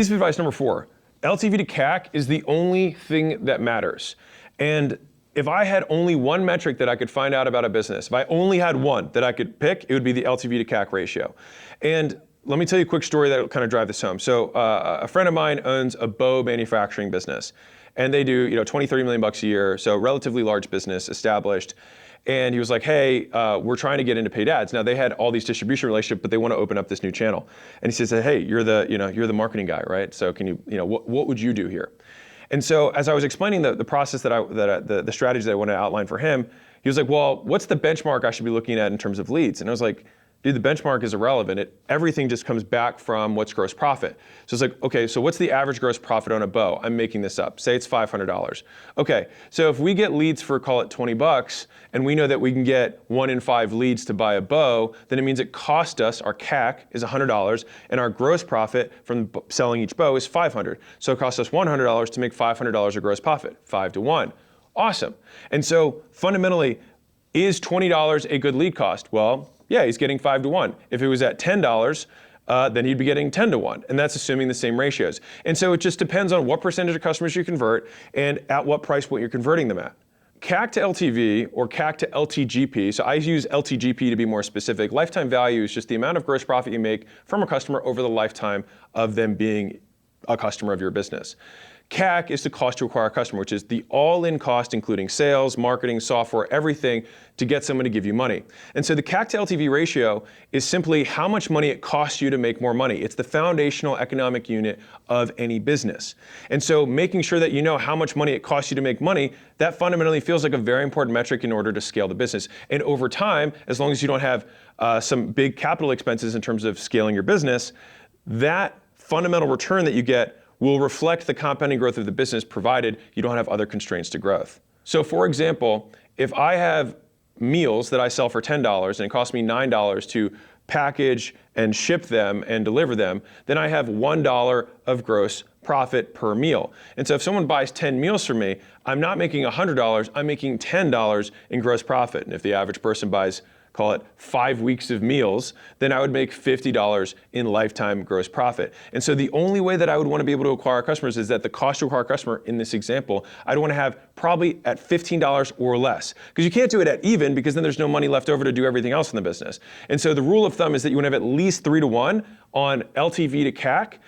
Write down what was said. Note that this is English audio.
Piece of advice number 4, LTV to CAC is the only thing that matters. And if I had only one metric that I could find out about a business, if I only had one that I could pick, it would be the LTV to CAC ratio. And let me tell you a quick story that will kind of drive this home. So a friend of mine owns a bow manufacturing business, and they do 20, 30 million bucks a year, so relatively large business, established. And he was like, hey, we're trying to get into paid ads. Now they had all these distribution relationships, but they want to open up this new channel. And he says, hey, you're the marketing guy, right? So can what would you do here? And so as I was explaining the process the strategy that I want to outline for him, he was like, well, what's the benchmark I should be looking at in terms of leads? And I was like, dude, the benchmark is irrelevant. Everything just comes back from what's gross profit. So it's like, okay, so what's the average gross profit on a bow? I'm making this up. Say it's $500. Okay, so if we get leads for, call it 20 bucks, and we know that we can get 1 in 5 leads to buy a bow, then it means it cost us, our CAC is $100, and our gross profit from selling each bow is $500. So it costs us $100 to make $500 of gross profit, 5 to 1. Awesome. And so fundamentally, is $20 a good lead cost? Well, yeah, he's getting 5 to 1. If it was at $10, then he'd be getting 10 to 1, and that's assuming the same ratios. And so it just depends on what percentage of customers you convert and at what price point you're converting them at. CAC to LTV or CAC to LTGP, so I use LTGP to be more specific. Lifetime value is just the amount of gross profit you make from a customer over the lifetime of them being a customer of your business. CAC is the cost to acquire a customer, which is the all-in cost, including sales, marketing, software, everything to get someone to give you money. And so the CAC to LTV ratio is simply how much money it costs you to make more money. It's the foundational economic unit of any business. And so making sure that you know how much money it costs you to make money, that fundamentally feels like a very important metric in order to scale the business. And over time, as long as you don't have some big capital expenses in terms of scaling your business, that fundamental return that you get will reflect the compounding growth of the business, provided you don't have other constraints to growth. So for example, if I have meals that I sell for $10 and it costs me $9 to package and ship them and deliver them, then I have $1 of gross profit per meal. And so if someone buys 10 meals from me, I'm not making $100, I'm making $10 in gross profit. And if the average person buys, call it 5 weeks of meals, then I would make $50 in lifetime gross profit. And so the only way that I would want to be able to acquire customers is that the cost to acquire a customer in this example, I'd want to have probably at $15 or less. Because you can't do it at even, because then there's no money left over to do everything else in the business. And so the rule of thumb is that you want to have at least 3 to 1 on LTV to CAC